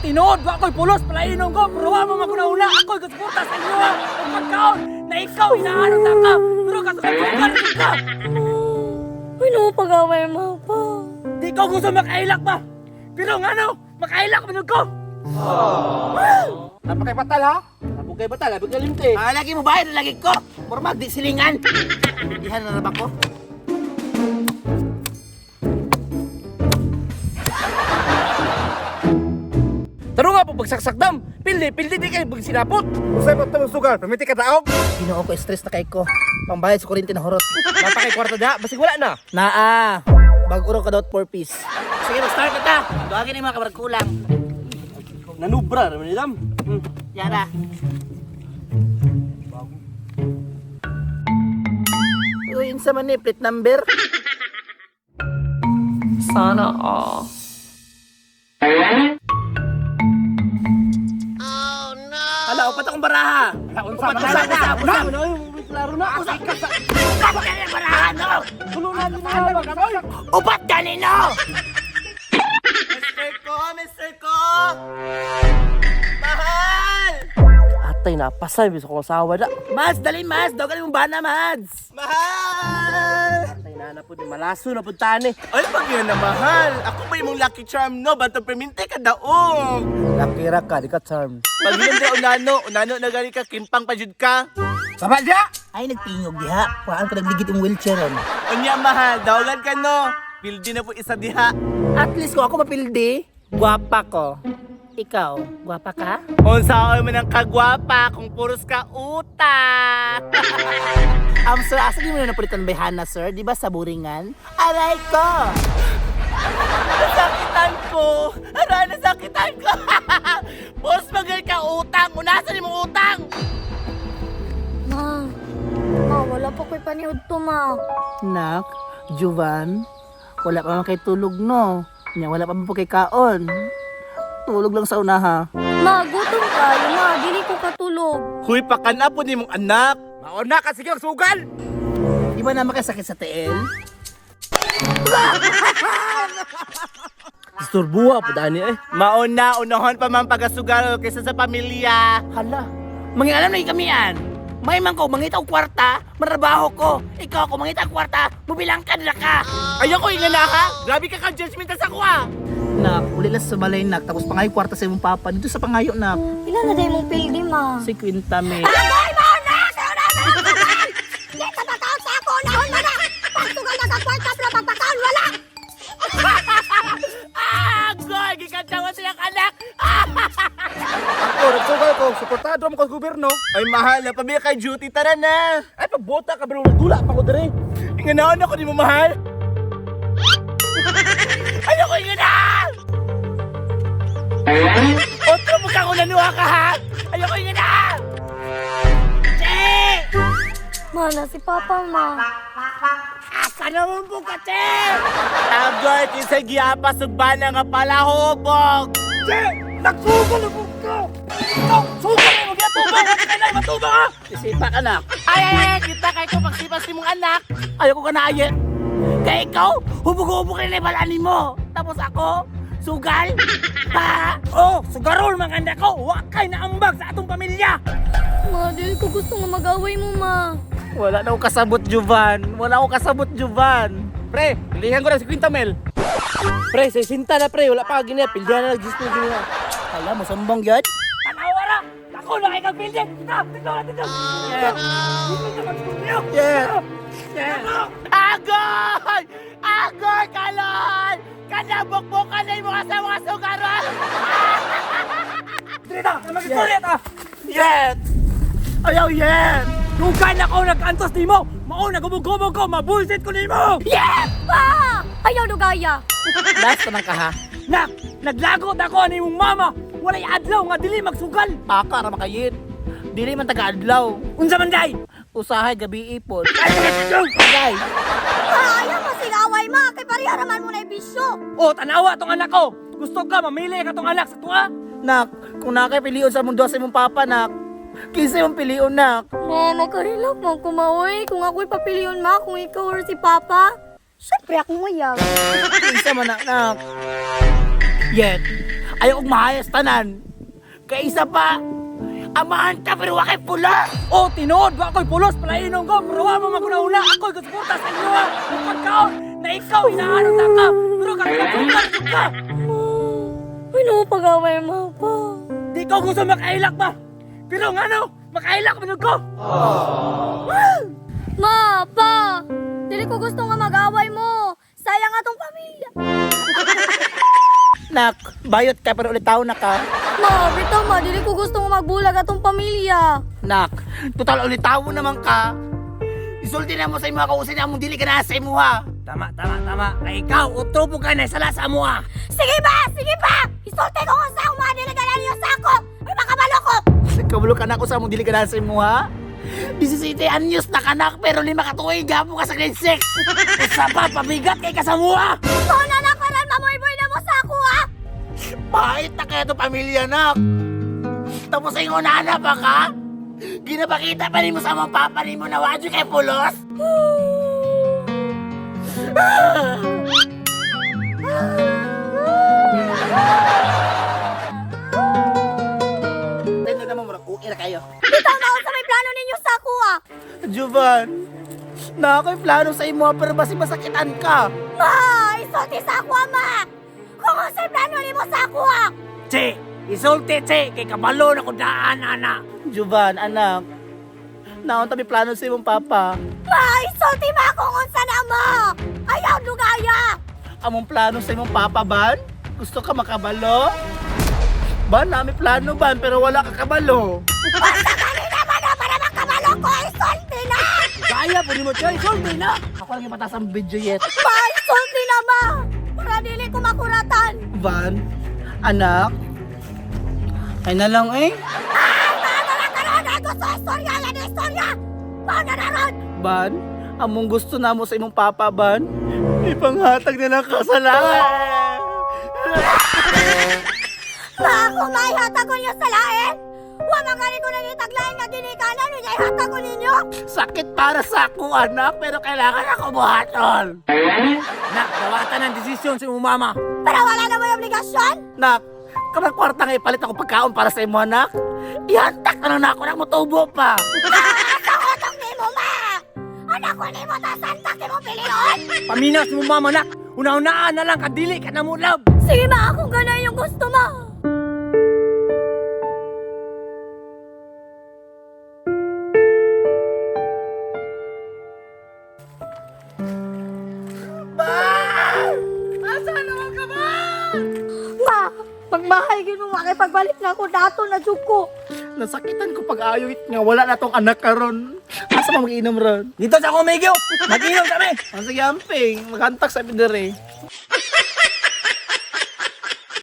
tinood, wa ko'y pulos, palainom ko, pero wa mo makunauna, ako'y kasuporta sa inyo ha. Ang pagkaon, na ikaw, inaano ta ka, pero kasuporta ka. Ano pag-away mo pa? Di ko gusto makailak ba? Pero nga no, makailak mo ko. Napakay batal ha? Napakay batal, napakay limte. Lagi mo ba? Lagi ko. Formal, di silingan. Dihan na ba ko? Taro nga po pagsaksak-dam. Pildi di kayo sinapot. Usay mo ito sugar, pamiti ka taog. Ginoo ko, stress na kay ko. Pambayad sa kurinti na horot. Napakay kwarta da, basig wala na. Naa, bag-uro ka daw 4 piece. Sige, mag-start na ta. Duwagin yung mga kabarag kulang. Nanubra naman nilam. Yara. Uy, yung sa mani, plate number. Sana all. Hala, upat akong baraha. Unsa Upat ka na. Klaro na. Upat ka na baraha, no? Tulunan mo na. Upat ka nino! Mister Ko! Mahal! Atay na, pasay biso kong asawa da. Mads, dali Mads! Dogan mong bana, Mads! Mahal! Atay na po, di malaso na po tani. Ano pag yun na mahal? Ako ba yung lucky charm no? Bato perminte ka daong. Nakira ka, di ka charm. Pag yun na unano na gani ka, kimpang pa jud ka. Sama dya! Ay, nagtingog diha. Kuhaan ko nagligit yung wheelchair on. Unya mahal, dawalan ka no. Pildi na po isa diha. At least kung ako mapildi, gwapa ko. Ikaw, gwapa ka? Unsa man ang kagwapa kung puros ka uta. Sir, asa di mo na napulitan by Hana, sir? Di ba sa buringan? Aray ko! Nasakitan ko. Ara, nasakitan ko. Boss, magal ka utang. Unasan mo utang. Ma, wala pa ko'y paniod to, ma. Nak, Juvan, wala pa man kay tulog, no? Nya, wala pa man po kay kaon. Tulog lang sa unaha. Ma, gutom kayo, ma. Dili ko katulog. Huy, pakana po ni mong anak. Mauna ka, sige magsugal! Di ba naman kayo sakit sa TL? Istorbuha po dani eh. Unahon pa man pagasugal kaysa sa pamilya. Hala, mangialam na kami yan. May man ko, mangita og kwarta, marabaho ko. Ikaw ko, mangita og kwarta, mubilang ka nila ka. Ayoko inga na ka. Grabe ka judgment sa kuha. Nak, uli lang sa balay, nak. Tapos pangayo kwarta sa imong papa. Dito sa pangayo, nak. Ilan na day mong pildi, ma? Si Quinta, me. Agay mo na! Hindi ka matawag sa ako! Nahon mo na! Pagtugal na sa kwarta, pero pagpakaon, wala! Goy, gikantawan silang anak. Ako, nagsugal ko, suportado mo ka sa gobyerno. Ay mahal na pamilya kay duty, tara na. Ay, pagbota ka, pero nagdula pa ko dire. Inganaon ako di mo mahal. Ayoko inganaon. Otro mo kang unanuha ka ha. Ayoko inganaon. Che! Ma, na si Papa, ma. Asa naman po ka, Che? Agoy, kinsa giyapa sugbana nga palahubog. Che! Nagsugal na po ka! Ikaw, sugal na mo gatubang! Hindi ka na matubang ha! Isipa ka, nak. Ay, kita kay ko magsipas si mong anak. Ayoko ka na ayet. Kaya ikaw, hubog-hubog ka na balani mo. Tapos ako, sugal. Pa! Oh, sugarol mga anak ko. Wakay na ambag sa atong pamilya. Ma, dili ko gusto nga mag-away mo, ma. Wala na ako kasabot, Juvan. Wala ako kasabot, Juvan. Pre, pilihan ko na si Quinta Mel. Pre, sa sinta na pre, wala pa ganyan. Pildihan na nag-gusto ganyan. Kaya mo, sambong yun? Tanawara! Ako na kayo kagpildi! Dito! Yeah. Agoy! Agoy, kalon! Kanabok-bokan na yung mga sa mga sugaron! Dito! Mag-istorya ta! Yes! Ayaw, yeah. Lugay na ako nag-antos ni mo! Mauna gumugumog ko! Mabulsit ko ni mo! Yes, pa! Ayaw lugaya. Last ka ka, ha? Nak! Naglagot ako ni mong mama! Walay adlaw nga dili magsugal! Baka ra makayin. Dili man taga-adlaw. Unsa man day? Usahay gabi ipon. Ay! Ayaw mo away, ma. Kay pareha naman mo na ibisyo. Oh, tanawa tong anak ko! Gusto ka mamili ka tong anak sa tuwa? Nak, kung nakay pilion sa mundo sa imong papa, nak. Kinsa imong pilion, nak? Ma, nagkarilap mo kumaoy. Kung ako'y papiliyon, ma, kung ikaw or si Papa, syempre akong uyag. Kinsa man, nak. Yet, Ayaw kong mahayas tanan. Kaya isa pa, amahan ka pero wakay pula. Oh, tinood, wa ko'y pulos, palainom ko, pero wa mo maguna-una, ako'y gusuporta sa inyo ha. Kung pagkaon, na ikaw, inaano ta ka, pero kakilagsugan ka. Ano pag-away mo pa? Di ko gusto makailak ba? Pero nga no, makailak mo ko. Ma, pa! Dili ko gusto nga mag-away mo. Sayang atong pamilya. Nak, bayot ka pero ulit tao na ka. Ma, bitaw ma, dili ko gusto nga magbulag atong pamilya. Nak, total ulit tao naman ka. Isulti na mo sa imo kausin na mong dili ka na sa imo ha. Tama. Kay ikaw, utro po ka na sala sa amo ha. Sige ba? Isulti ko kung saan mga diligalan niyo sa ako. Ay, makabalo ko. Kabulo ka na ko sa mong dili ka na sa imo ha. 17 anyos na kanak pero 5 katuig gapo ka sa grade 6. Isa pa, pabigat kay kasamuha. So na nakaran, mamoy-boy na mo sa ako ha. Bakit na kaya ito pamilya, nak? Tapos ay ngunana pa ka? Ginapakita pa rin mo sa mga papa rin mo na wadyo kay Pulos? Tendo naman mo, okay na kayo. Bitaw na ako sa may plano ninyo sa ako ha. Jovan, na ako'y plano sa imo pero basi masakitan ka. Ma, isulti sa ako ma. Kung ano sa'y plano ni mo sa ako ha. Che, isulti che, kay kabalo na ko daan, ana. Jovan, anak, naon tabi plano sa imong papa. Ma, isulti ma kung unsa na mo. Ayaw lugaya. Among plano sa imong papa, Ban? Gusto ka makabalo? Ban, nami plano, Ban, pero wala ka kabalo. Basta kanina ba na para makabalo ko, isulti na. Kaya po ni mo, che, isulti na. Ako lang ipatas ang video yet. Ma, isulti na ma. Para dili ko makuratan. Van, anak, ay na lang eh. Ay, gusto istorya, yan istorya. Mao na naron. Ban, among gusto na mo sa imong papa, Ban. Ipanghatag na ng kasalanan. Ma, kung may hatag ko niyo sa lain, wa magaling ko nang itaglain nga ginikanan, niya hatag ko ninyo. Sakit para sa ako, anak, pero kailangan ako buhaton. Nak, dawatan ang desisyon sa imong mama. Pero wala na may obligasyon. Nak, kapag kwarta nga ipalit ako pagkaon para sa imo, anak, ihantak na lang na ako ng mutubo pa. Sa utong ni mo, ma. Anak ko ni mo, tasantak ni mo piliyon. Paminas mo mama nak, una-unaan na lang, kadili ka na mo love. Sige ma, kung gano'n yung gusto mo. Ma, magmahay gino makipagbalik na ako dato na ko. Nasakitan ko pag-ayo nga wala na tong anak karon. Asa mo mag-inom ron? Dito sa Comegyo, mag-inom kami. Ang sige, amping, maghantak sa pidere.